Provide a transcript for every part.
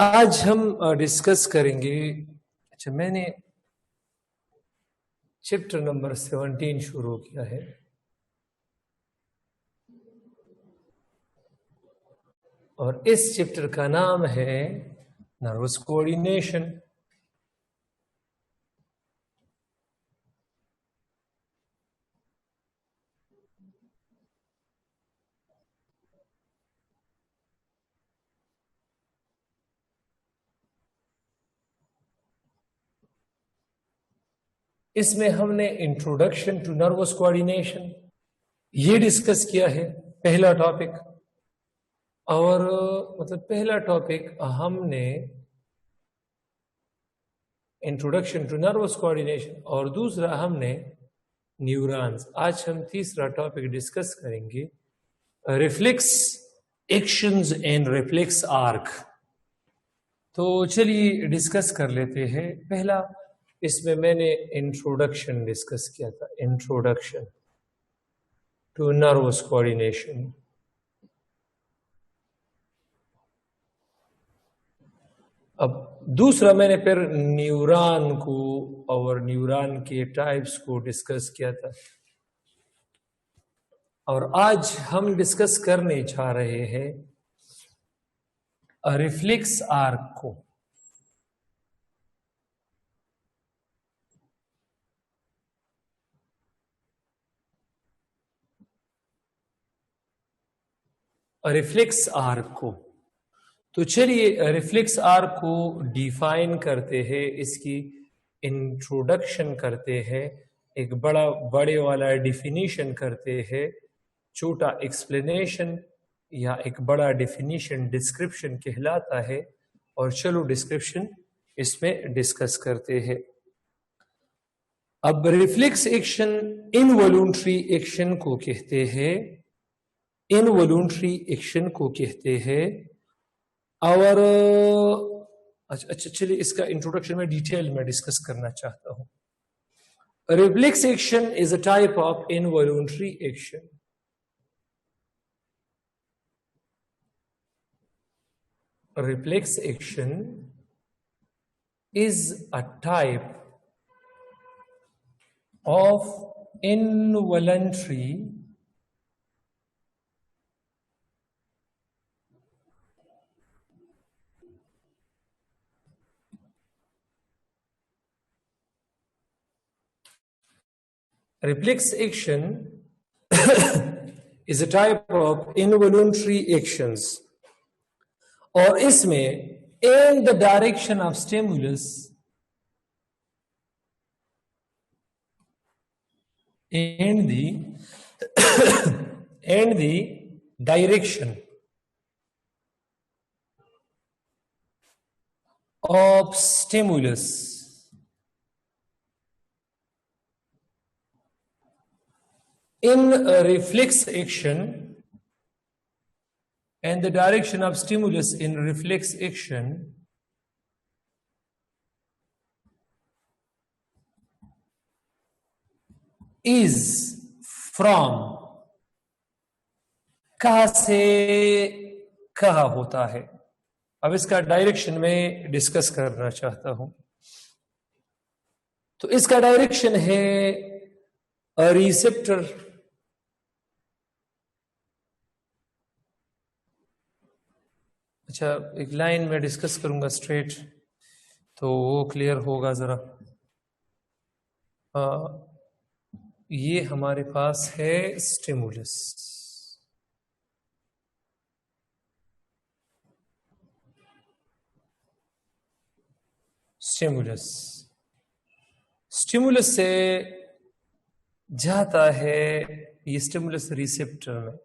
आज हम डिस्कस करेंगे। अच्छा, मैंने चैप्टर नंबर 17 शुरू किया है और इस चैप्टर का नाम है नर्वस कोऑर्डिनेशन। इसमें हमने इंट्रोडक्शन टू नर्वस कोऑर्डिनेशन ये डिस्कस किया है, पहला टॉपिक। और मतलब पहला टॉपिक हमने इंट्रोडक्शन टू नर्वस कोऑर्डिनेशन और दूसरा हमने न्यूरॉन्स। आज हम तीसरा टॉपिक डिस्कस करेंगे, reflex actions and reflex arc. तो चलिए डिस्कस कर लेते हैं। पहला, इसमें मैंने इंट्रोडक्शन डिस्कस किया था, इंट्रोडक्शन टू नर्वस कोऑर्डिनेशन। अब दूसरा मैंने फिर न्यूरॉन को और न्यूरॉन के टाइप्स को डिस्कस किया था। और आज हम डिस्कस करने जा रहे हैं रिफ्लेक्स आर्क को। रिफ्लेक्स आर्क को तो चलिए रिफ्लेक्स आर्क को डिफाइन करते हैं, इसकी इंट्रोडक्शन करते हैं, एक बड़े वाला डिफिनीशन करते हैं, छोटा एक्सप्लेनेशन या एक बड़ा डिफिनीशन डिस्क्रिप्शन कहलाता है। और चलो डिस्क्रिप्शन इसमें डिस्कस करते हैं। अब रिफ्लेक्स एक्शन इनवॉल्यूंटरी एक्शन को कहते हैं, इनवॉल्यूंटरी एक्शन को कहते हैं। और अच्छा चलिए इसका इंट्रोडक्शन में डिटेल में डिस्कस करना चाहता हूं। Reflex action is a type of involuntary action. Reflex action is a type of involuntary reflex action is a type of involuntary actions और इसमें in the direction of stimulus and the direction of stimulus in a reflex action and the direction of stimulus in reflex action is from कहां से कहां होता है। अब इसका direction में डिस्कस करना चाहता हूं। तो इसका डायरेक्शन है रिसेप्टर, अच्छा एक लाइन में डिस्कस करूंगा स्ट्रेट तो वो क्लियर होगा जरा। ये हमारे पास है स्टिमुलस, स्टिमुलस स्टिमुलस से जाता है ये स्टिमुलस रिसेप्टर में,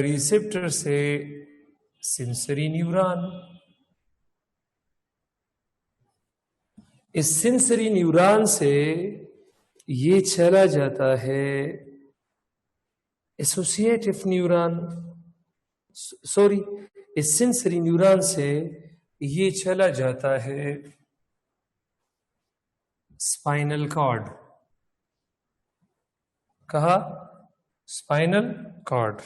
रिसेप्टर से सेंसरी न्यूरॉन, इस सेंसरी न्यूरॉन से ये चला जाता है एसोसिएटिव न्यूरॉन, सॉरी इस सेंसरी न्यूरॉन से ये चला जाता है स्पाइनल कॉर्ड। कहा? Spinal cord.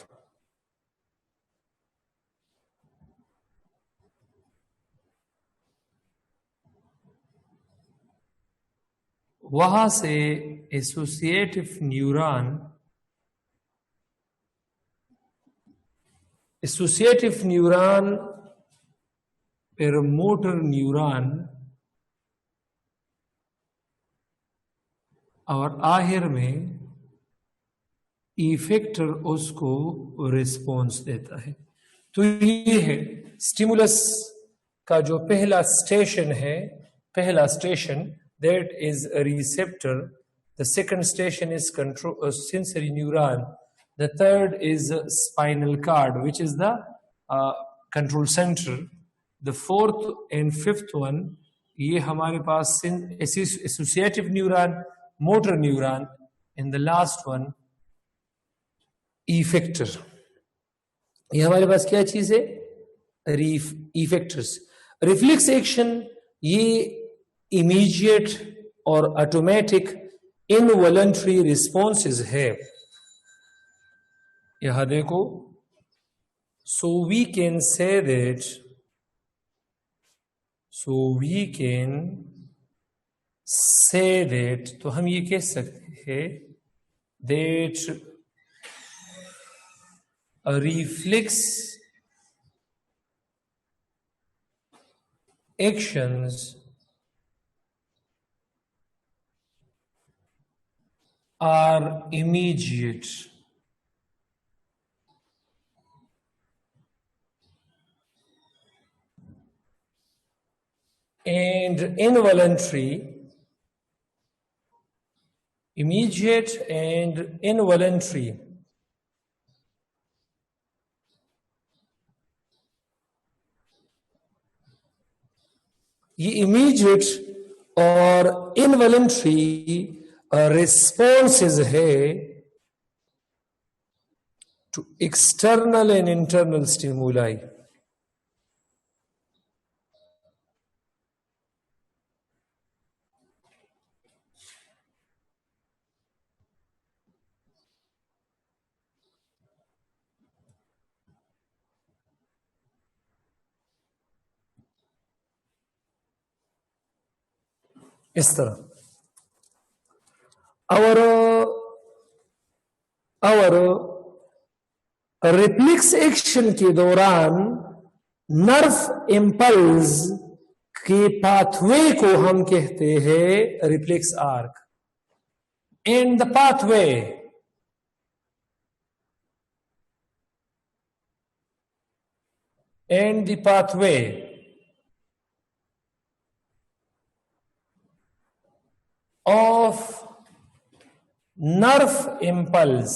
वहां से एसोसिएटिव न्यूरॉन फिर मोटर न्यूरॉन और आखिर में इफेक्टर उसको रिस्पॉन्स देता है। तो ये है स्टिमुलस का जो पहला station that is receptor, the second station is control sensory neuron, the third is spinal cord which is the control centre, the fourth and fifth one ये हमारे पास associative neuron, motor neuron, and the last one effector. ये हमारे पास क्या चीज है? Effectors. Reflex action ये इमीडिएट और ऑटोमेटिक इनवॉलंटरी रिस्पॉन्सेज है। यहां देखो, so we can say that तो हम ये कह सकते हैं that a reflex actions are immediate and involuntary. Immediate and involuntary. ये इमीडिएट और इनवॉलंटरी रिस्पॉन्सेज है to external and internal stimuli. इस तरह और रिफ्लेक्स एक्शन के दौरान नर्व इंपल्स के पाथवे को हम कहते हैं reflex arc. And the pathway of nerve impulse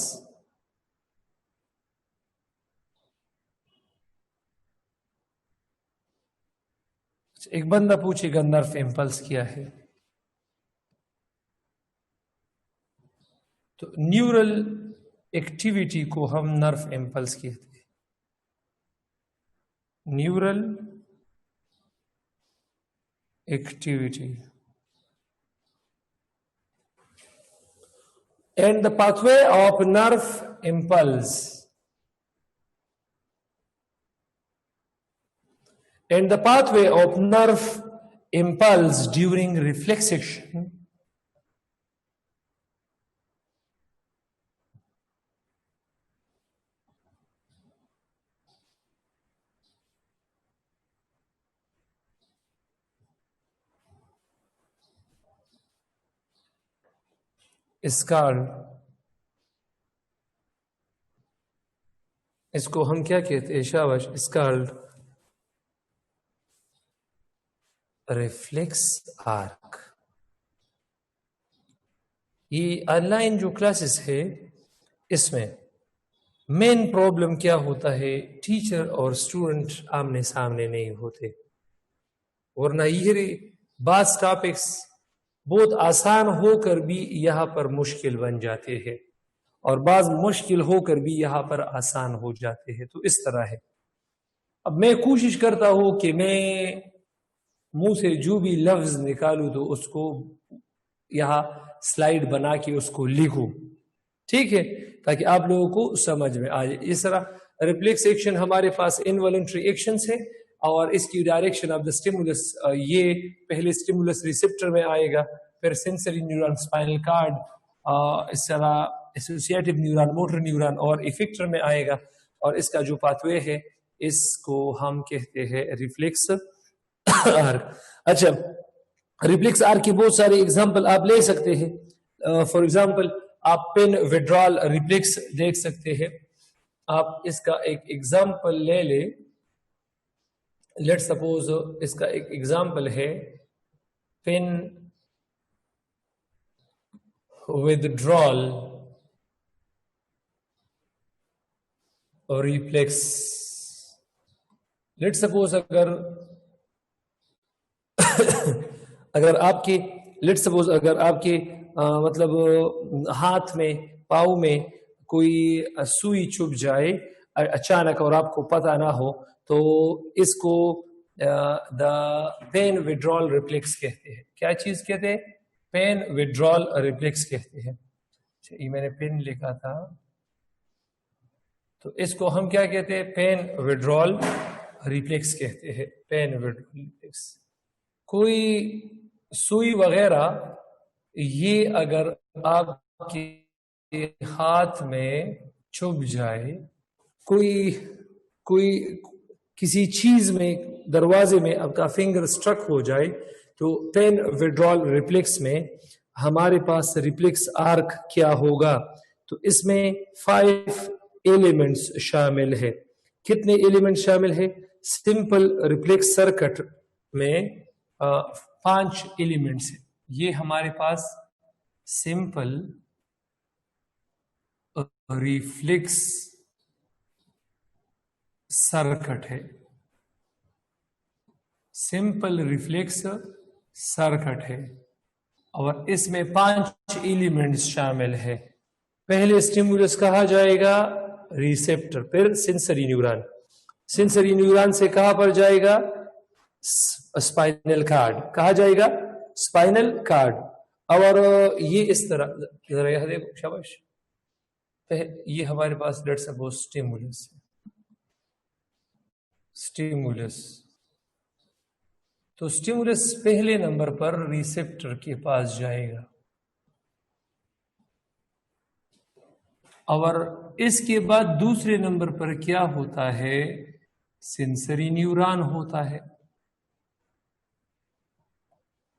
एक बंदा पूछेगा नर्व इंपल्स क्या है, तो न्यूरल एक्टिविटी को हम नर्व इंपल्स कहते हैं। Neural activity and the pathway of nerve impulse during reflex action is called, इसको हम क्या कहते हैं शाबाश, is called रिफ्लेक्स आर्क। ये ऑनलाइन जो क्लासेस है इसमें मेन प्रॉब्लम क्या होता है, टीचर और स्टूडेंट आमने सामने नहीं होते, वरना ये बास टॉपिक्स बहुत आसान होकर भी यहाँ पर मुश्किल बन जाते हैं और बाज मुश्किल होकर भी यहाँ पर आसान हो जाते हैं। तो इस तरह है। अब मैं कोशिश करता हूं कि मैं मुंह से जो भी लफ्ज निकालूं तो उसको यहाँ स्लाइड बना के उसको लिखूं, ठीक है, ताकि आप लोगों को समझ में आ जाए। इस तरह रिफ्लेक्स एक्शन हमारे पास इनवॉलंटरी एक्शंस है और इसकी डायरेक्शन ऑफ द स्टिमुलस, ये पहले स्टिमुलस रिसेप्टर में आएगा, फिर सेंसरी न्यूरॉन, स्पाइनल कार्ड, इस तरह एसोसिएटिव न्यूरॉन, मोटर न्यूरॉन और इफेक्टर में आएगा। और इसका जो पाथवे है इसको हम कहते हैं रिफ्लेक्स आर्क। अच्छा, रिफ्लेक्स आर्क के बहुत सारे एग्जांपल आप ले सकते हैं। फॉर एग्जांपल आप पेन विड्रॉल रिफ्लेक्स देख सकते हैं। आप इसका एक एग्जांपल ले ले। लेट सपोज इसका एक एग्जांपल है पेन विड्रॉल और रिफ्लेक्स। लेट सपोज अगर आपके लेट सपोज अगर आपके मतलब हाथ में, पाँव में कोई सुई चुभ जाए अचानक और आपको पता ना हो, तो इसको द पेन विड्रॉल रिफ्लेक्स कहते हैं। क्या चीज कहते हैं? पेन विड्रॉल रिफ्लेक्स कहते हैं। ये मैंने पेन लिखा था, तो इसको हम क्या कहते हैं? पेन विड्रॉल रिफ्लेक्स कहते हैं। Pain withdrawal reflex. कोई सुई वगैरह ये अगर आपके हाथ में चुभ जाए, कोई किसी चीज में, दरवाजे में आपका फिंगर स्ट्रक हो जाए, तो पेन विड्रॉल रिफ्लेक्स में हमारे पास रिफ्लेक्स आर्क क्या होगा? तो इसमें 5 एलिमेंट्स शामिल है। कितने एलिमेंट शामिल है? सिंपल रिफ्लेक्स सर्किट में 5 एलिमेंट्स है। ये हमारे पास सिंपल रिफ्लेक्स सर्किट है। सिंपल रिफ्लेक्स सर्किट है और इसमें 5 एलिमेंट्स शामिल है। पहले स्टिमुलस कहा जाएगा रिसेप्टर, फिर सेंसरी न्यूरॉन। सेंसरी न्यूरॉन से कहां पर जाएगा? Spinal cord. कहा जाएगा? Spinal cord. और ये इस तरह, जरा यहां देखो, शाबाश। ये हमारे पास लेट्स सपोज स्टिमुलस है। स्टिमुलस, तो स्टिमुलस पहले नंबर पर रिसेप्टर के पास जाएगा और इसके बाद दूसरे नंबर पर क्या होता है? सेंसरी न्यूरॉन होता है।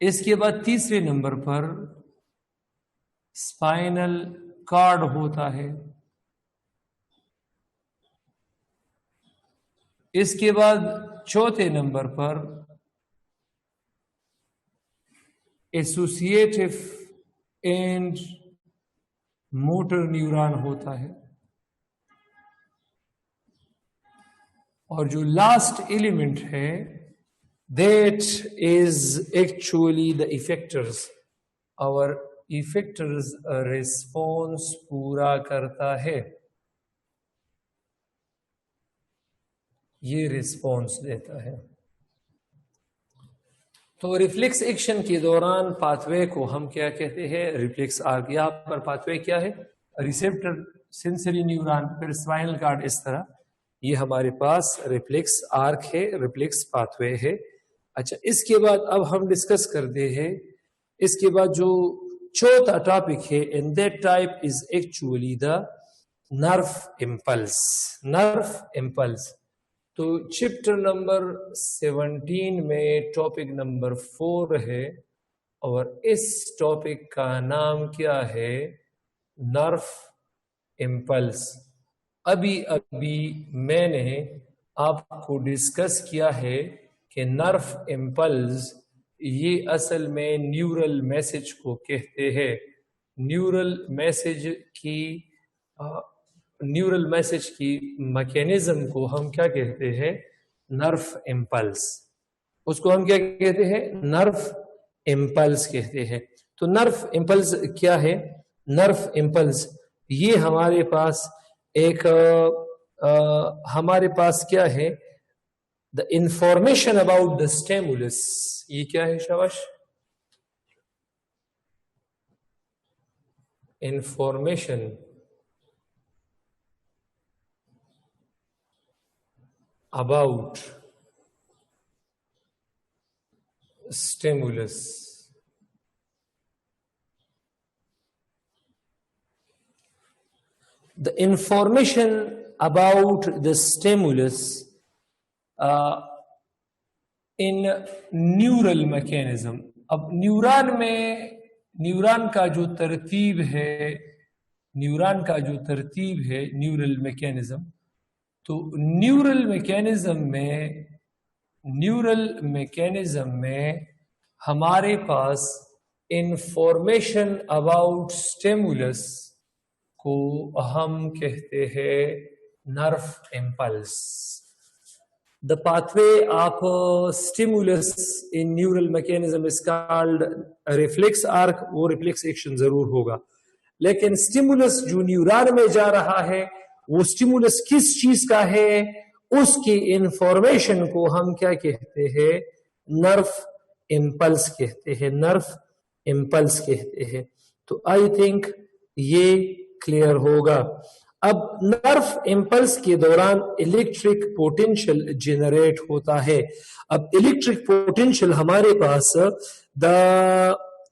इसके बाद तीसरे नंबर पर स्पाइनल कार्ड होता है। इसके बाद चौथे नंबर पर एसोसिएटिव एंड मोटर न्यूरॉन होता है। और जो लास्ट एलिमेंट है, that is actually the effectors. और इफेक्टर्स रिस्पॉन्स पूरा करता है, ये रिस्पॉन्स देता है। तो रिफ्लेक्स एक्शन के दौरान पाथवे को हम क्या कहते हैं? Reflex arc. यहाँ पर पाथवे क्या है? रिसेप्टर, सेंसरी न्यूरॉन, फिर स्पाइनल कार्ड, इस तरह ये हमारे पास रिफ्लेक्स आर्क है, रिफ्लेक्स पाथवे है। अच्छा, इसके बाद अब हम डिस्कस करते हैं, इसके बाद जो चौथा टॉपिक है, and that type is actually the nerve impulse. Nerve impulse. तो चैप्टर नंबर 17 में टॉपिक नंबर 4 है और इस टॉपिक का नाम क्या है? Nerve impulse. अभी अभी मैंने आपको डिस्कस किया है कि नर्व इम्पल्स ये असल में न्यूरल मैसेज को कहते हैं। न्यूरल मैसेज की मैकेनिज्म को हम क्या कहते हैं? Nerve impulse. उसको हम क्या कहते हैं? नर्व इम्पल्स कहते हैं। तो नर्व इम्पल्स क्या है? नर्व इम्पल्स ये हमारे पास हमारे पास क्या है? The information about the stimulus. ये क्या है शाबाश? Information about stimulus। the information about the stimulus in neural mechanism. अब न्यूरॉन का जो तरतीब है न्यूरल मैकेनिज्म, तो न्यूरल मैकेनिज्म में हमारे पास इंफॉर्मेशन अबाउट स्टिमुलस को हम कहते हैं nerve impulse. The pathway of stimulus in neural mechanism is called a reflex arc. वो reflex action जरूर होगा, लेकिन स्टिमुलस जो न्यूरॉन में जा रहा है वो स्टिमुलस किस चीज का है, उसकी इंफॉर्मेशन को हम क्या कहते हैं? नर्व इम्पल्स कहते हैं. तो आई थिंक ये क्लियर होगा. अब नर्व इम्पल्स के दौरान इलेक्ट्रिक पोटेंशियल जनरेट होता है. अब इलेक्ट्रिक पोटेंशियल हमारे पास the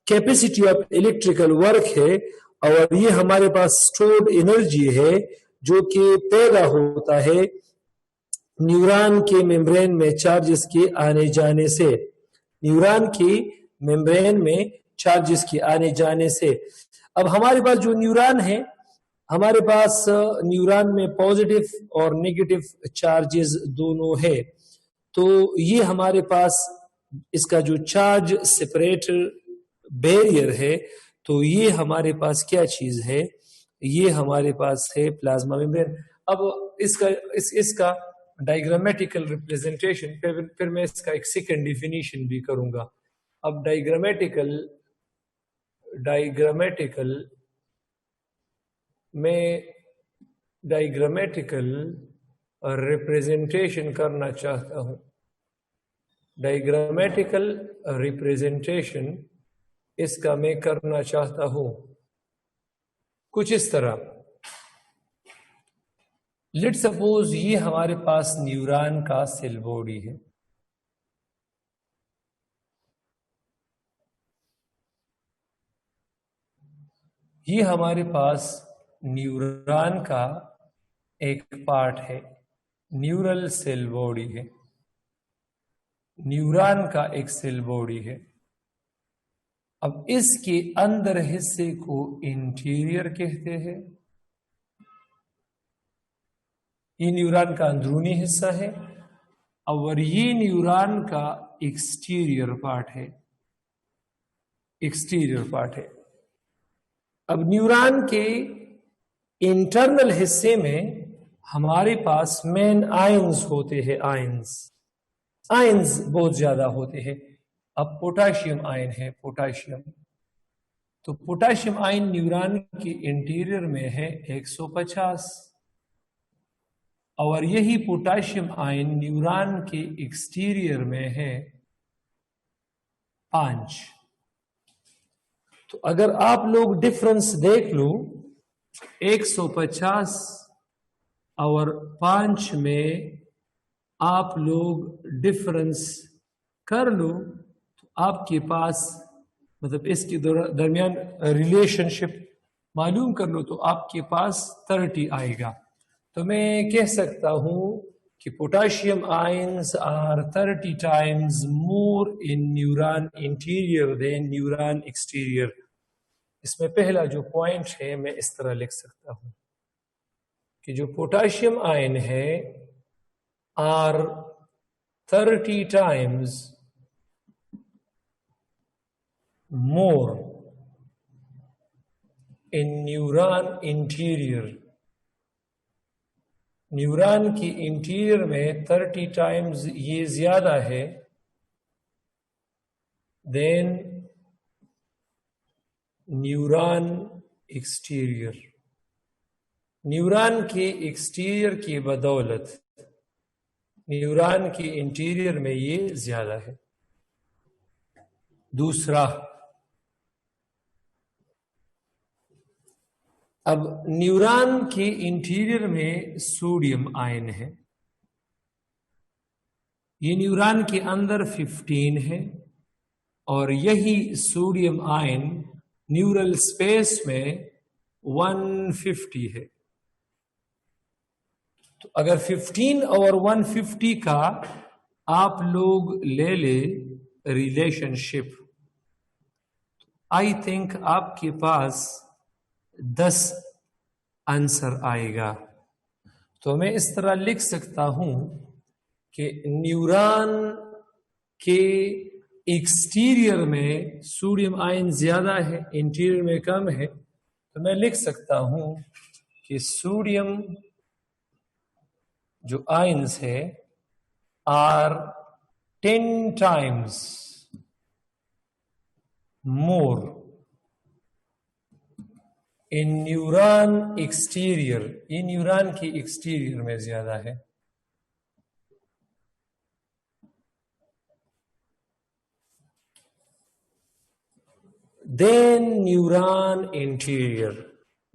capacity of electrical work है, और ये हमारे पास स्टोर्ड एनर्जी है जो कि पैदा होता है न्यूरॉन के मेम्ब्रेन में चार्जेस के आने जाने से. न्यूरॉन की मेम्ब्रेन में चार्जेस के आने जाने से. अब हमारे पास जो न्यूरॉन है, हमारे पास न्यूरॉन में पॉजिटिव और नेगेटिव चार्जेस दोनों है. तो ये हमारे पास इसका जो चार्ज सेपरेटर बैरियर है, तो ये हमारे पास क्या चीज है? ये हमारे पास है प्लाज्मा मेम्ब्रेन. अब इसका डायग्रामेटिकल रिप्रेजेंटेशन, फिर मैं इसका एक सेकंड डिफिनीशन भी करूंगा. अब डायग्रामेटिकल रिप्रेजेंटेशन करना चाहता हूं. डायग्रामेटिकल रिप्रेजेंटेशन इसका मैं करना चाहता हूं कुछ इस तरह. लेट सपोज ये हमारे पास न्यूरॉन का सेल बॉडी है. ये हमारे पास न्यूरॉन का एक पार्ट है, न्यूरल सेल बॉडी है. न्यूरॉन का एक सेल बॉडी है. अब इसके अंदर हिस्से को इंटीरियर कहते हैं. ये न्यूरॉन का अंदरूनी हिस्सा है, और ये न्यूरॉन का एक्सटीरियर पार्ट है. अब न्यूरॉन के इंटरनल हिस्से में हमारे पास मेन आयंस होते हैं. आयंस बहुत ज्यादा होते हैं. अब पोटाशियम आयन है, तो पोटाशियम आयन न्यूरॉन के इंटीरियर में है 150, और यही पोटाशियम आयन न्यूरॉन के एक्सटीरियर में है 5. तो अगर आप लोग डिफरेंस देख लो, 150 और 5 में आप लोग डिफरेंस कर लो, तो आपके पास मतलब इसके दरमियान रिलेशनशिप मालूम कर लो, तो आपके पास 30 आएगा. तो मैं कह सकता हूं कि potassium ions are 30 times more in neuron interior than neuron exterior. इसमें पहला जो पॉइंट है मैं इस तरह लिख सकता हूं कि जो पोटाशियम आयन है are 30 times more in neuron interior. Neuron की इंटीरियर में 30 times ये ज्यादा है देन न्यूरॉन एक्सटीरियर. न्यूरॉन के एक्सटीरियर की बदौलत न्यूरॉन के इंटीरियर में ये ज्यादा है. दूसरा, अब न्यूरॉन के इंटीरियर में सोडियम आयन है. ये न्यूरॉन के अंदर 15 है, और यही सोडियम आयन न्यूरल स्पेस में 150 है. तो अगर 15 और 150 का आप लोग ले ले रिलेशनशिप, आई थिंक आपके पास 10 आंसर आएगा। तो मैं इस तरह लिख सकता हूं कि न्यूरॉन के एक्सटीरियर में सोडियम आयन ज्यादा है, इंटीरियर में कम है। तो मैं लिख सकता हूं कि सोडियम जो आयन्स है are 10 times more in neuron exterior, ये न्यूरॉन की एक्सटीरियर में ज्यादा है। Than neuron interior,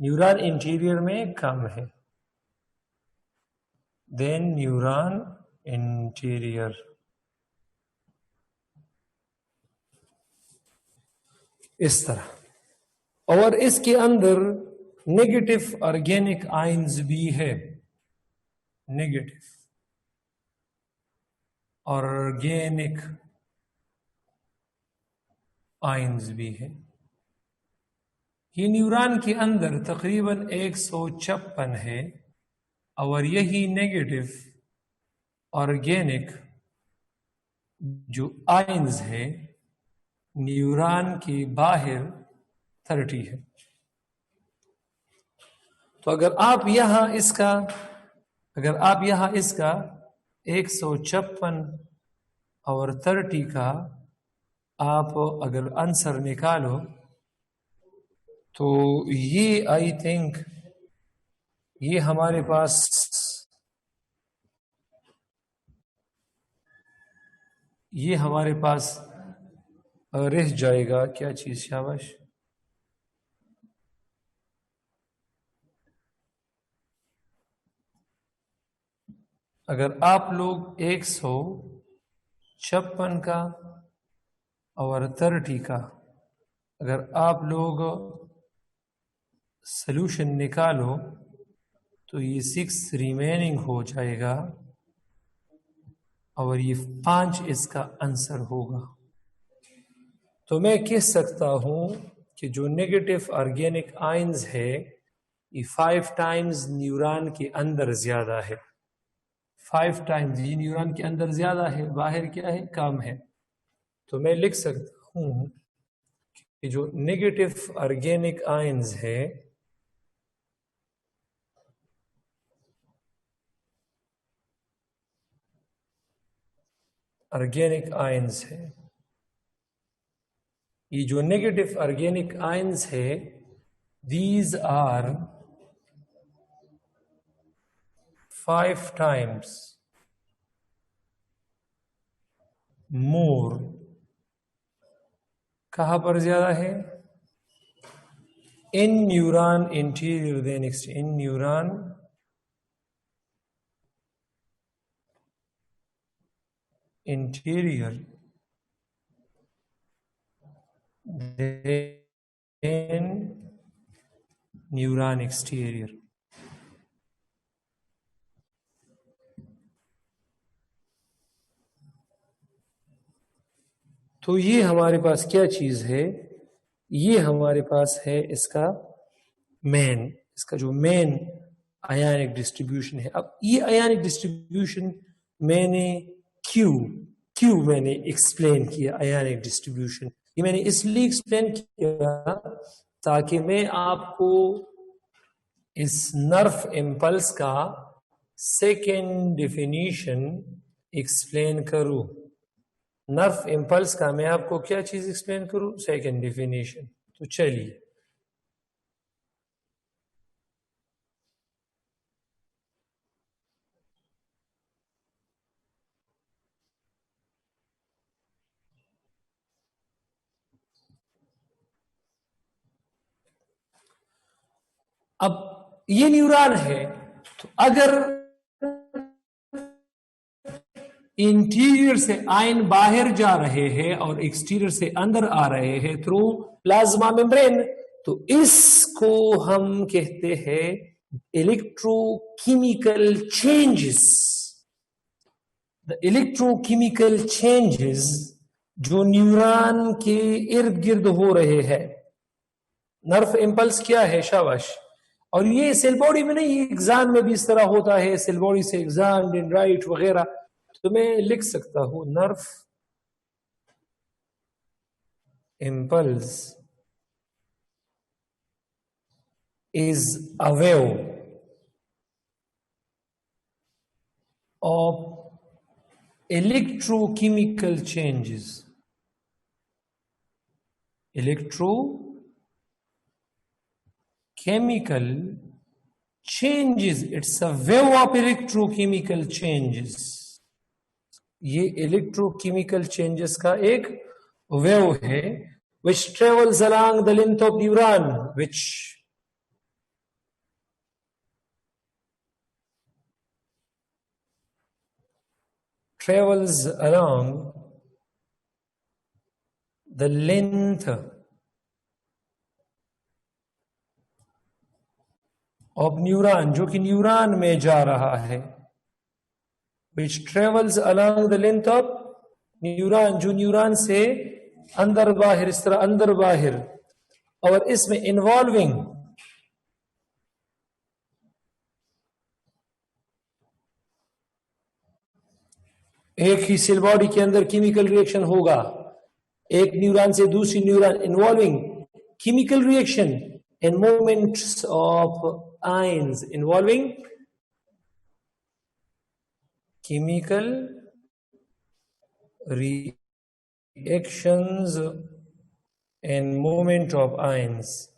neuron interior में कम है। देन न्यूरॉन इंटीरियर, इस तरह। और इसके अंदर नेगेटिव ऑर्गेनिक आयंस भी है, नेगेटिव ऑर्गेनिक आयंस भी है। ये न्यूरॉन के अंदर तकरीबन 156 है और यही नेगेटिव ऑर्गेनिक जो आयंस है न्यूरॉन के बाहर 30 है। तो अगर आप यहां इसका 156 और 30 का आप अगर आंसर निकालो तो ये आई थिंक ये हमारे पास रह जाएगा क्या चीज, शाबाश। अगर आप लोग 156 का और 30 का अगर आप लोग सॉल्यूशन निकालो तो ये 6 रिमेनिंग हो जाएगा और ये 5 इसका आंसर होगा। तो मैं कह सकता हूं कि जो नेगेटिव ऑर्गेनिक आयंस है ये 5 times न्यूरॉन के अंदर ज्यादा है, 5 times ये न्यूरॉन के अंदर ज्यादा है, बाहर क्या है, कम है। तो मैं लिख सकता हूं कि जो नेगेटिव ऑर्गेनिक आयंस है ये जो नेगेटिव ऑर्गेनिक आयंस है these are 5 times more, कहां पर ज्यादा है, in neuron interior than in neuron interior than neuron exterior. तो ये हमारे पास क्या चीज है, ये हमारे पास है इसका जो मेन आयनिक डिस्ट्रीब्यूशन है। अब ये आयनिक डिस्ट्रीब्यूशन मैंने क्यों मैंने एक्सप्लेन किया आयनिक डिस्ट्रीब्यूशन, ये मैंने इसलिए एक्सप्लेन किया ताकि मैं आपको इस नर्व इम्पल्स का सेकेंड डेफिनेशन एक्सप्लेन करूं। नर्व इम्पल्स का मैं आपको क्या चीज एक्सप्लेन करूं, सेकेंड डेफिनेशन। तो चलिए अब ये न्यूरॉन है, तो अगर इंटीरियर से आयन बाहर जा रहे हैं और एक्सटीरियर से अंदर आ रहे हैं थ्रू प्लाज्मा मेम्ब्रेन, तो इसको हम कहते हैं electrochemical changes, the electrochemical changes जो न्यूरॉन के इर्द गिर्द हो रहे हैं. नर्व इंपल्स क्या है? शाबाश. और ये सेल बॉडी में नहीं, एग्जाम में भी इस तरह होता है, सेल बॉडी से एग्जाम राइट वगैरह. तो मैं लिख सकता हूं nerve impulse is a wave of electrochemical changes. Electrochemical changes. It's a wave of electrochemical changes. ये electrochemical changes का एक wave है, which travels along the length of neuron, which travels along the length of neuron, जो कि neuron में जा रहा है. which travels along the length of neuron, जो न्यूरॉन से अंदर बाहर, इस तरह अंदर बाहर. और इसमें इन्वॉल्विंग एक ही सेल बॉडी के अंदर केमिकल रिएक्शन होगा, एक न्यूरॉन से दूसरी neuron, involving chemical reaction and movements of ions, involving chemical reactions and movement of ions.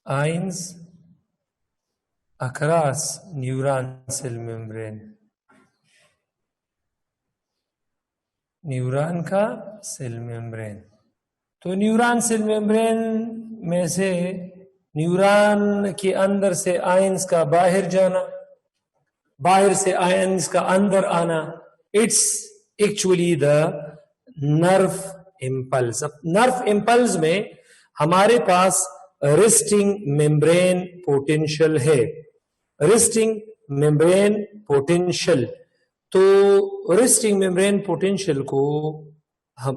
Ions across neuron cell membrane. Neuron का सेल मेम्ब्रेन. तो न्यूरॉन सेल मेम्ब्रेन में से न्यूरॉन के अंदर से आयंस का बाहर जाना, बाहर से आयंस का अंदर आना, it's actually the nerve impulse. अब नर्व इंपल्स में हमारे पास रेस्टिंग मेम्ब्रेन पोटेंशियल है. Resting membrane potential. तो रेस्टिंग मेम्ब्रेन पोटेंशियल को हम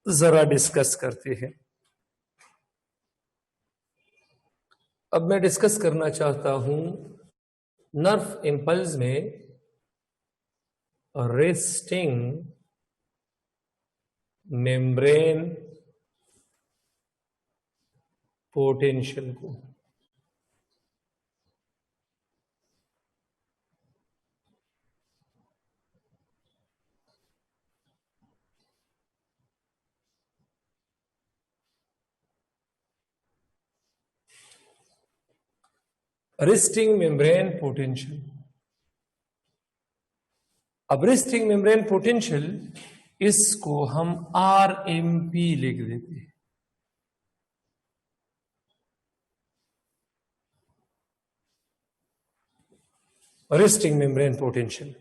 जरा डिस्कस करते हैं. अब मैं डिस्कस करना चाहता हूं नर्व इंपल्स में रेस्टिंग मेम्ब्रेन पोटेंशियल को. Resting membrane potential. अब रेस्टिंग मेम्ब्रेन पोटेंशियल, इसको हम RMP लिख देते हैं. Resting membrane potential.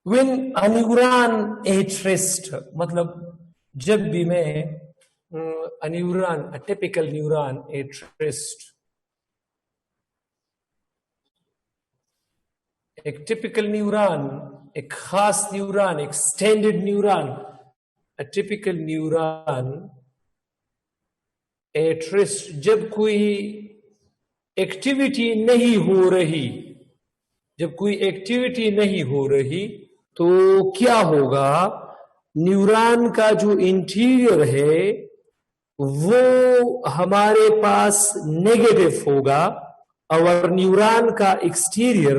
When a neuron at rest, मतलब जब भी मैं अ neuron, a typical neuron at rest, एक टिपिकल न्यूरॉन, एक खास न्यूरॉन, एक standard neuron, a typical neuron at rest, जब कोई एक्टिविटी नहीं हो रही, जब कोई एक्टिविटी नहीं हो रही, तो क्या होगा? न्यूरॉन का जो इंटीरियर है वो हमारे पास नेगेटिव होगा और न्यूरॉन का एक्सटीरियर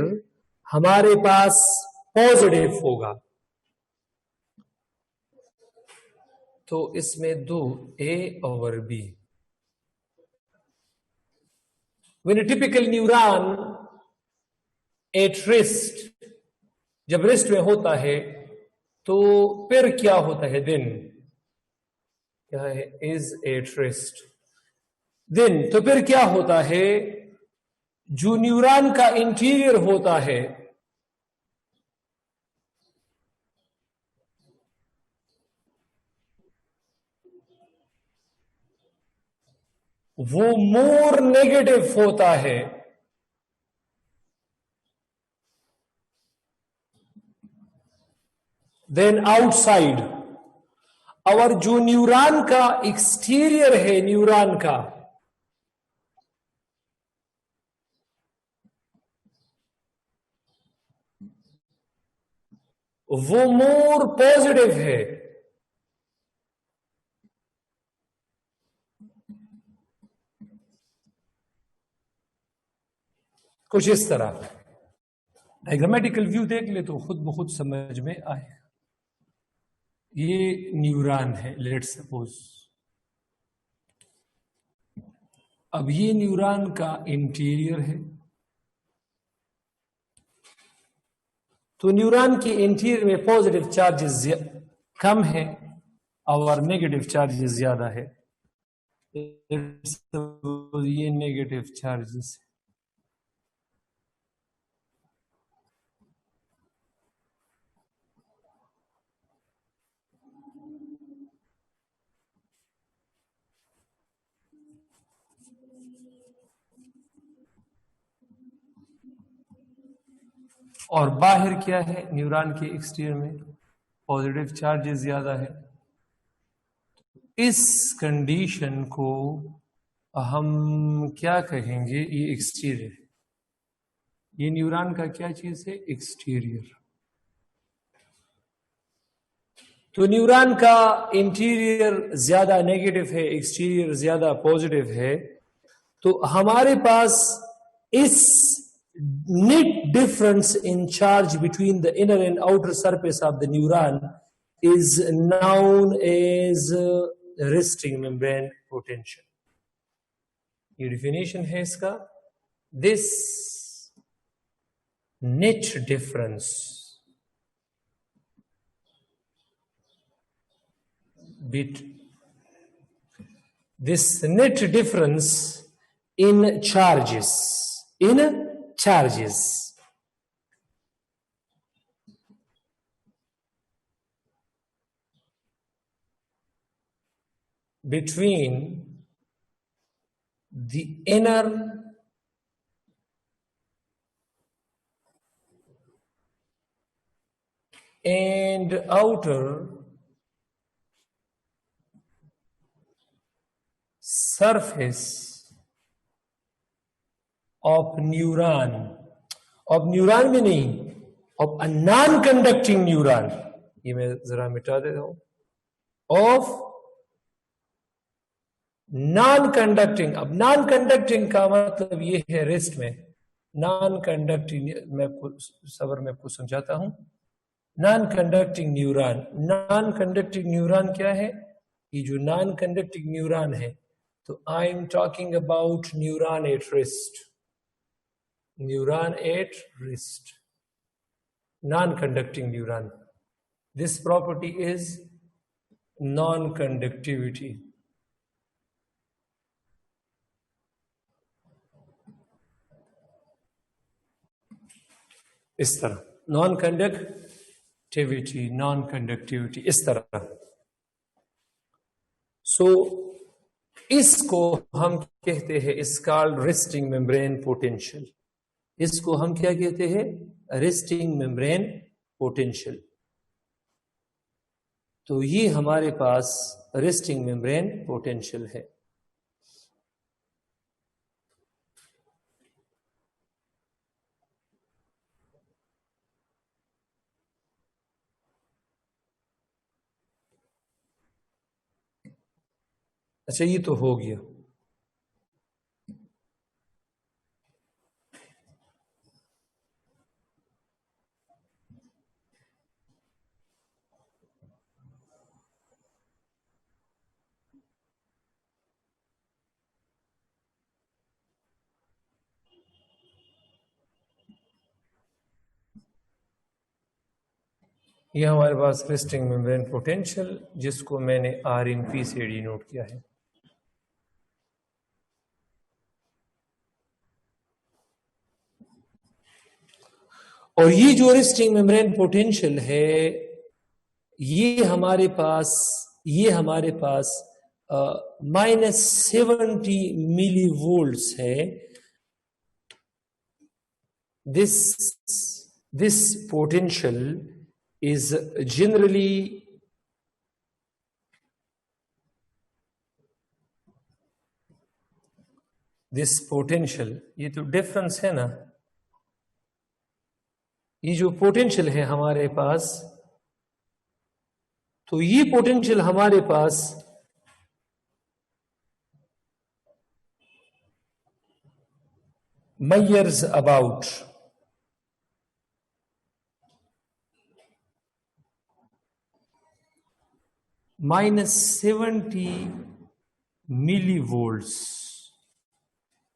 हमारे पास पॉजिटिव होगा. तो इसमें दो A और B. When a typical neuron at rest, जब रेस्ट में होता है तो फिर क्या होता है? दिन क्या है? Is at rest. दिन तो फिर क्या होता है? जो न्यूरॉन का इंटीरियर होता है वो मोर नेगेटिव होता है देन आउटसाइड। और जो न्यूरॉन का एक्सटीरियर है, न्यूरॉन का वो मोर पॉजिटिव है। कुछ इस तरह डायग्रामेटिकल व्यू देख ले तो खुद ब खुद समझ में आएगा। ये न्यूरॉन है, लेट सपोज। अब ये न्यूरॉन का इंटीरियर है, तो न्यूरॉन के इंटीरियर में पॉजिटिव चार्जेस कम है और नेगेटिव चार्जेस ज्यादा है। ये नेगेटिव चार्जेस है। और बाहर क्या है, न्यूरॉन के एक्सटीरियर में पॉजिटिव चार्जेस ज्यादा है। इस कंडीशन को हम क्या कहेंगे, ये एक्सटीरियर, ये न्यूरॉन का क्या चीज है, एक्सटीरियर। तो न्यूरॉन का इंटीरियर ज्यादा नेगेटिव है, एक्सटीरियर ज्यादा पॉजिटिव है। तो हमारे पास इस net difference in charge between the inner and outer surface of the neuron is known as resting membrane potential. ये definition है इसका। This net difference in charges, between the inner and outer surface of neuron, of neuron में नहीं, of a non-conducting neuron, ये मैं जरा मिटा देता हूं, of non-conducting। अब non-conducting का मतलब ये है रेस्ट में, non-conducting मैं सबर में आपको समझाता हूं। non-conducting neuron, non-conducting neuron क्या है, ये जो non-conducting neuron है, तो I am talking about neuron at rest, neuron at rest, non-conducting neuron. This property is non-conductivity. इस तरह non-conductivity, non-conductivity इस तरह। So इसको हम कहते हैं, इस कॉल्ड रेस्टिंग मेम्ब्रेन पोटेंशियल। इसको हम क्या कहते हैं, रेस्टिंग मेम्ब्रेन पोटेंशियल। तो ये हमारे पास रेस्टिंग मेम्ब्रेन पोटेंशियल है। अच्छा, ये तो हो गया। ये हमारे पास रेस्टिंग मेम्ब्रेन पोटेंशियल, जिसको मैंने RMP से डिनोट किया है। और ये जो रेस्टिंग मेम्ब्रेन पोटेंशियल है, ये हमारे पास -70 मिली वोल्ट्स है, this potential is generally this potential, ये तो डिफरेंस है ना, ये जो पोटेंशियल है हमारे पास, तो ये पोटेंशियल हमारे पास measures about -70 millivolts,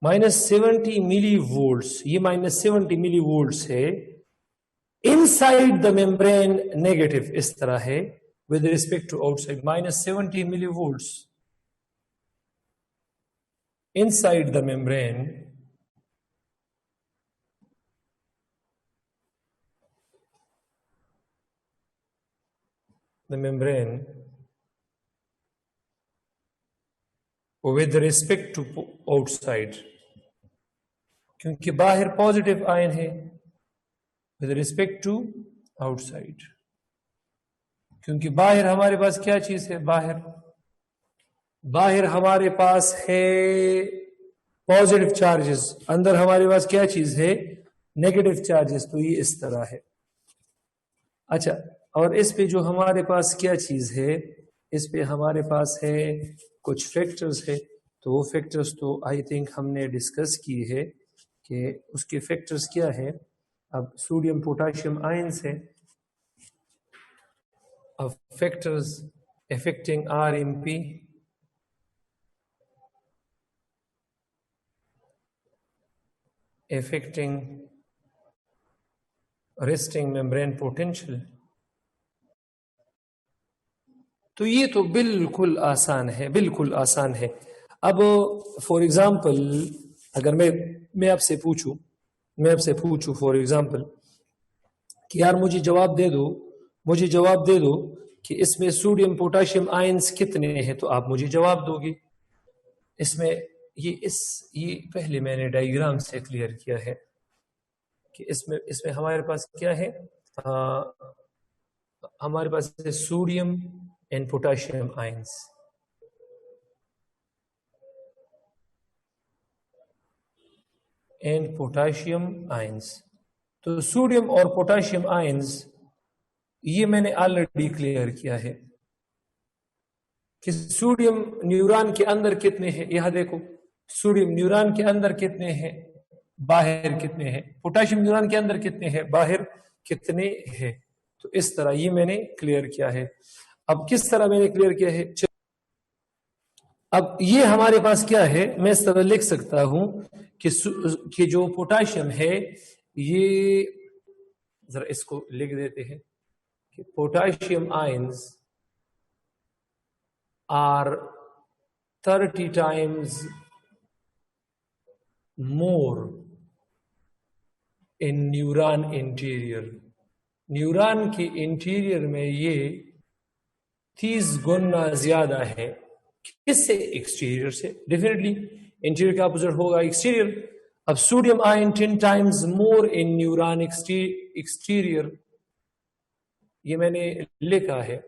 -70 millivolts, ये -70 millivolts है, इनसाइड द मेम्ब्रेन नेगेटिव इस तरह है with respect to outside, -70 millivolts inside the membrane, with respect to outside, क्योंकि बाहर पॉजिटिव आयन है, with respect to outside, क्योंकि बाहर हमारे पास क्या चीज है, बाहर हमारे पास है पॉजिटिव चार्जेस, अंदर हमारे पास क्या चीज है, नेगेटिव चार्जेस, तो ये इस तरह है। अच्छा, और इस पे जो हमारे पास क्या चीज है, इस पे हमारे पास है कुछ फैक्टर्स है, तो वो फैक्टर्स तो आई थिंक हमने डिस्कस की है कि उसके फैक्टर्स क्या है। अब सोडियम पोटेशियम आयंस है, अब factors affecting RMP, affecting resting membrane potential, तो ये तो बिल्कुल आसान है, बिल्कुल आसान है। अब फॉर एग्जांपल अगर मैं आपसे पूछूं फॉर एग्जांपल कि यार मुझे जवाब दे दो कि इसमें सोडियम पोटेशियम आयंस कितने हैं, तो आप मुझे जवाब दोगे। इसमें ये पहले मैंने डायग्राम से क्लियर किया है कि इसमें हमारे पास क्या है, हमारे पास है सोडियम एंड पोटेशियम आयंस, तो सोडियम और पोटेशियम आयंस ये मैंने ऑलरेडी क्लियर किया है कि सोडियम न्यूरॉन के अंदर कितने हैं, यहां देखो सोडियम न्यूरॉन के अंदर कितने हैं, बाहर कितने हैं, पोटेशियम न्यूरॉन के अंदर कितने हैं, बाहर कितने हैं, तो इस तरह ये मैंने क्लियर किया है। अब किस तरह मैंने क्लियर किया है, अब ये हमारे पास क्या है, मैं इस तरह लिख सकता हूं कि जो पोटेशियम है, ये जरा इसको लिख देते हैं कि potassium ions are 30 times more in neuron interior, neuron के इंटीरियर में ये 30 गुना ज्यादा है, किससे, एक्सटीरियर से, डेफिनेटली इंटीरियर का अपोजिट होगा एक्सटीरियर। अब sodium ion 10 times more in neuron exterior, ये मैंने लिखा है,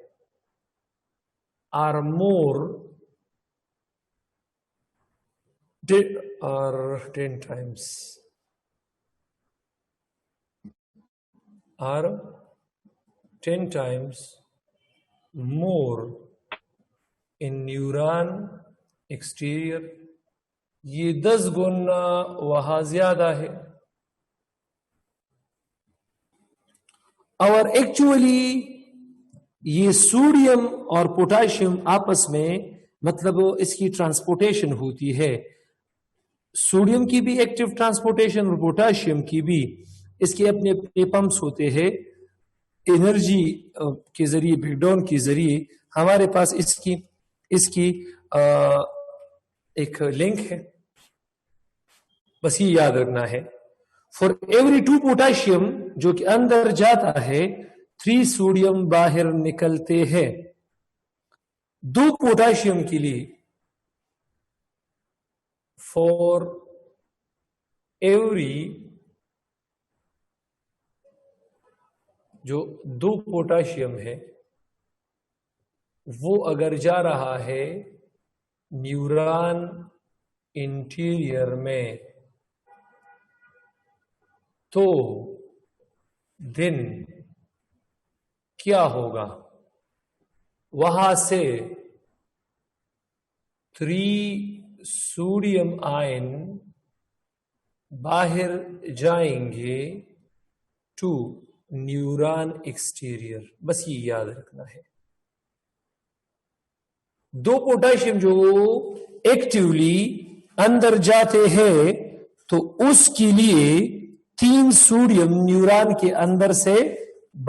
are more or 10 times or 10 times more in neuron exterior, ये 10 गुना वहां ज्यादा है। और एक्चुअली ये सोडियम और पोटेशियम आपस में मतलब इसकी ट्रांसपोर्टेशन होती है, सोडियम की भी एक्टिव ट्रांसपोर्टेशन और पोटेशियम की भी, इसके अपने अपने पंप्स होते हैं एनर्जी के जरिए, ब्रेकडाउन के जरिए हमारे पास इसकी एक लिंक है, बस ये याद रखना है। फॉर एवरी 2 पोटेशियम जो कि अंदर जाता है, 3 सोडियम बाहर निकलते हैं। 2 पोटेशियम के लिए फॉर एवरी जो 2 पोटाशियम है वो अगर जा रहा है न्यूरॉन इंटीरियर में, तो दिन क्या होगा? वहां से 3 सोडियम आयन बाहर जाएंगे टू न्यूरॉन एक्सटीरियर। बस ये याद रखना है। 2 पोटाशियम जो एक्टिवली अंदर जाते हैं तो उसके लिए 3 सोडियम न्यूरॉन के अंदर से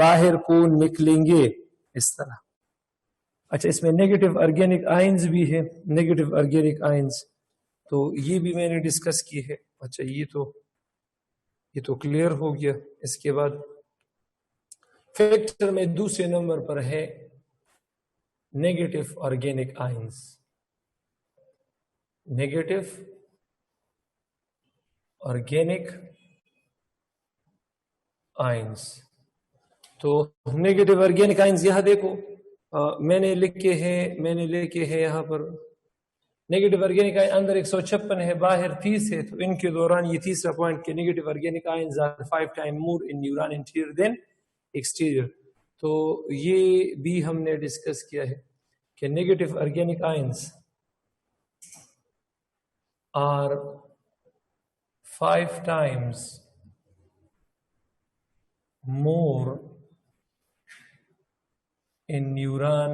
बाहर को निकलेंगे इस तरह। अच्छा, इसमें नेगेटिव ऑर्गेनिक आयंस भी है, नेगेटिव ऑर्गेनिक आयंस, तो ये भी मैंने डिस्कस की है। अच्छा, ये तो क्लियर हो गया। इसके बाद फैक्टर में दूसरे नंबर पर है negative organic ions. Negative organic ions, तो नेगेटिव ऑर्गेनिक आयंस यहां देखो, मैंने लिखे हैं यहां पर नेगेटिव ऑर्गेनिक आयन अंदर 156 है, बाहर 30 है, तो इनके दौरान ये तीसरा पॉइंट के negative organic ions are 5 time more in neuron interior than exterior. तो ये भी हमने डिस्कस किया है कि negative organic ions are 5 times more in neuron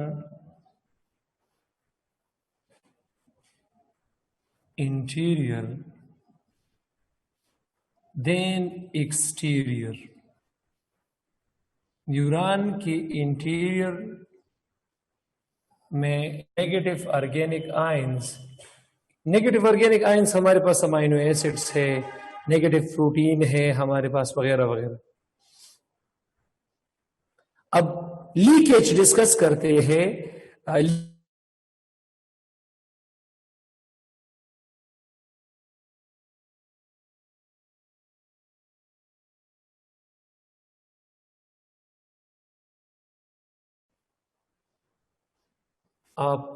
interior than exterior। Neuron के इंटीरियर में नेगेटिव ऑर्गेनिक आयंस हमारे पास अमाइनो एसिड्स है, नेगेटिव प्रोटीन है हमारे पास, वगैरह वगैरह। अब लीकेज डिस्कस करते हैं।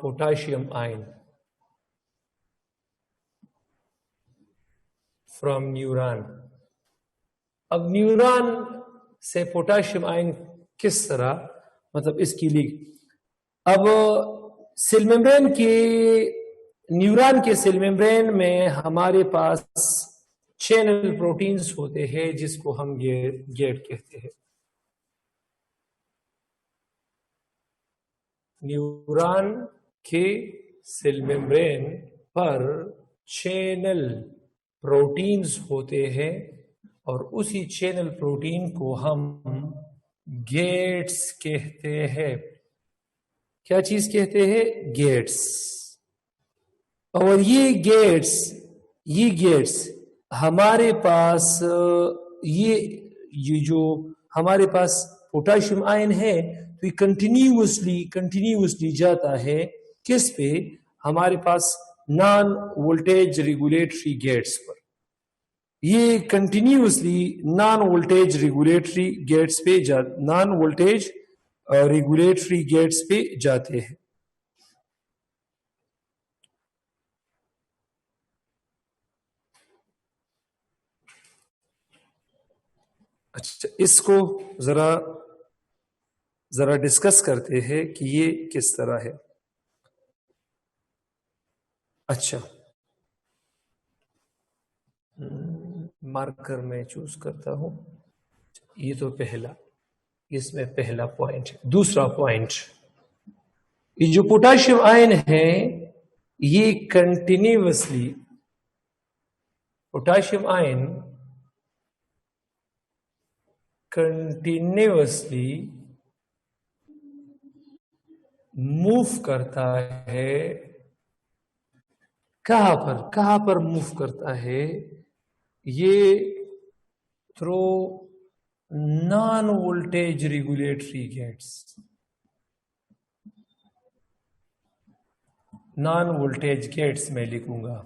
Potassium ion from neuron. अब न्यूरॉन से पोटाशियम आयन किस तरह, मतलब इसके लिए अब सेल मेम्ब्रेन के, न्यूरॉन के सेल मेम्ब्रेन में हमारे पास चैनल प्रोटीन्स होते हैं जिसको हम गेट कहते हैं। न्यूरॉन के सेल मेम्ब्रेन पर चैनल प्रोटीन्स होते हैं और उसी चैनल प्रोटीन को हम गेट्स कहते हैं। क्या चीज कहते हैं? गेट्स। और ये गेट्स हमारे पास ये जो हमारे पास पोटाशियम आयन है तो ये कंटिन्यूअसली जाता है किस पे? हमारे पास नॉन वोल्टेज रेगुलेटरी गेट्स पर। ये continuously non voltage regulatory gates पे जाते हैं। अच्छा, इसको जरा डिस्कस करते हैं कि ये किस तरह है। अच्छा, मार्कर में चूज करता हूं। ये तो इसमें पहला पॉइंट है। दूसरा पॉइंट, ये जो पोटाशियम आयन है ये continuously, potassium ion continuously move करता है। कहां पर मूव करता है? ये through non voltage regulatory gates. Non voltage gates में लिखूंगा।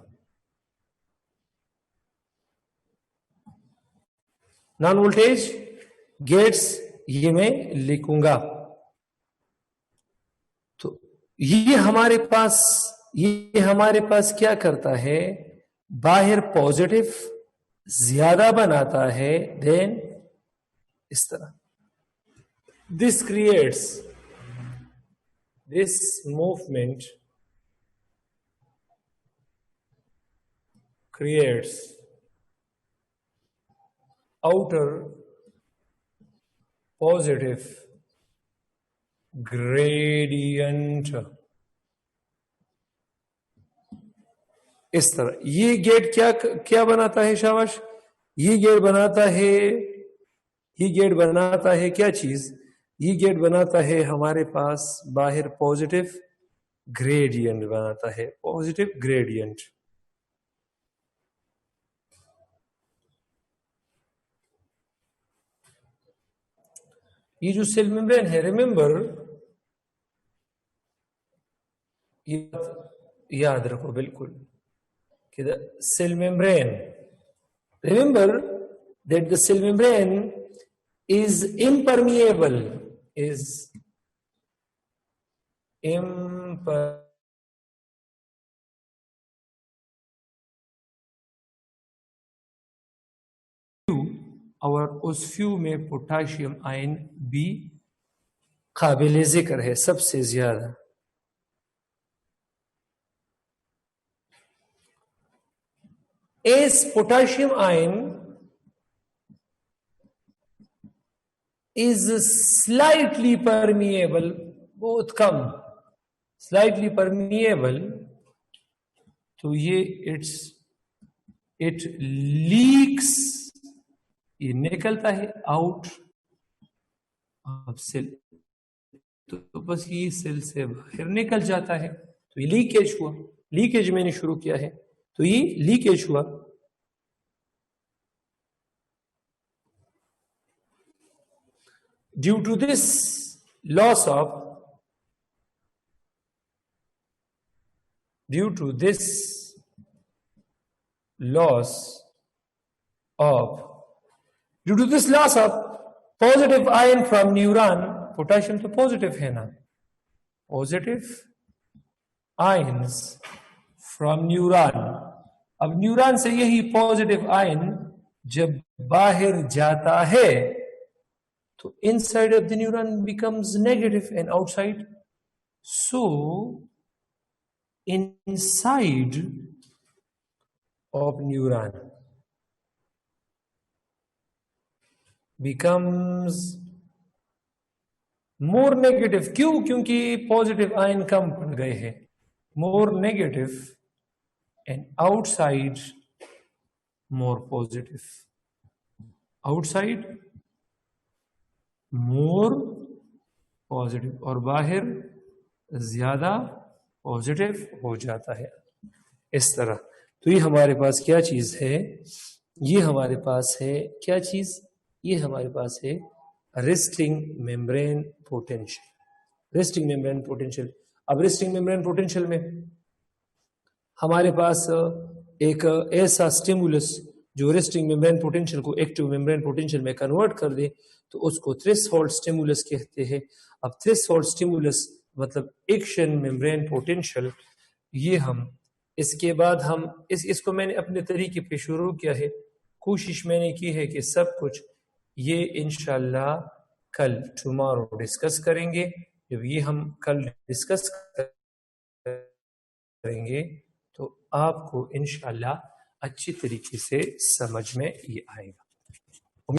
नॉन वोल्टेज गेट्स ये मैं लिखूंगा। तो ये हमारे पास क्या करता है, बाहर पॉजिटिव ज्यादा बनाता है देन इस तरह। This creates this movement creates outer positive gradient। इस तरह ये गेट क्या बनाता है शाबाश, ये गेट बनाता है क्या चीज, ये गेट बनाता है हमारे पास बाहर पॉजिटिव ग्रेडियंट बनाता है, पॉजिटिव ग्रेडियंट। ये जो सेल मेम्ब्रेन है, रिमेंबर, याद रखो बिल्कुल कि the cell membrane, remember that the cell membrane is impermeable, और उस फ्यू में पोटाशियम आयन भी काबिल जिक्र है सबसे ज्यादा। S potassium ion is slightly permeable, बहुत कम, slightly permeable, तो ये it leaks, ये निकलता है आउट ऑफ सेल, तो बस ये सेल से बाहर निकल जाता है। तो ये लीकेज हुआ, लीकेज मैंने शुरू किया है, तो ये लीकेज हुआ। Due to this loss of positive ion from neuron, potassium तो पॉजिटिव है ना, पॉजिटिव आयन्स फ्रॉम न्यूरॉन। अब न्यूरॉन से यही पॉजिटिव आयन जब बाहर जाता है तो inside of the neuron becomes negative and outside. So inside of neuron becomes more negative। क्यों? क्योंकि पॉजिटिव आयन कम पड़ गए हैं, more negative and outside more positive, outside more positive और बाहर ज्यादा पॉजिटिव हो जाता है इस तरह। तो ये हमारे पास क्या चीज है, ये हमारे पास है क्या चीज, ये हमारे पास है resting membrane potential. Resting membrane potential, अब रेस्टिंग मेम्ब्रेन पोटेंशियल में हमारे पास एक ऐसा स्टिमुलस जो रेस्टिंग मेम्ब्रेन पोटेंशियल को एक्टिव मेम्ब्रेन पोटेंशियल में कन्वर्ट कर दे, तो उसको थ्रेशोल्ड स्टिमुलस कहते हैं। अब थ्रेशोल्ड स्टिमुलस मतलब एक्शन मेम्ब्रेन पोटेंशियल, ये हम इसके बाद हम इसको मैंने अपने तरीके पे शुरू किया है, कोशिश मैंने की है कि सब कुछ ये इंशाल्लाह कल टुमारो डिस्कस करेंगे। जब ये हम कल डिस्कस करेंगे तो आपको इंशाल्लाह अच्छी तरीके से समझ में ये आएगा।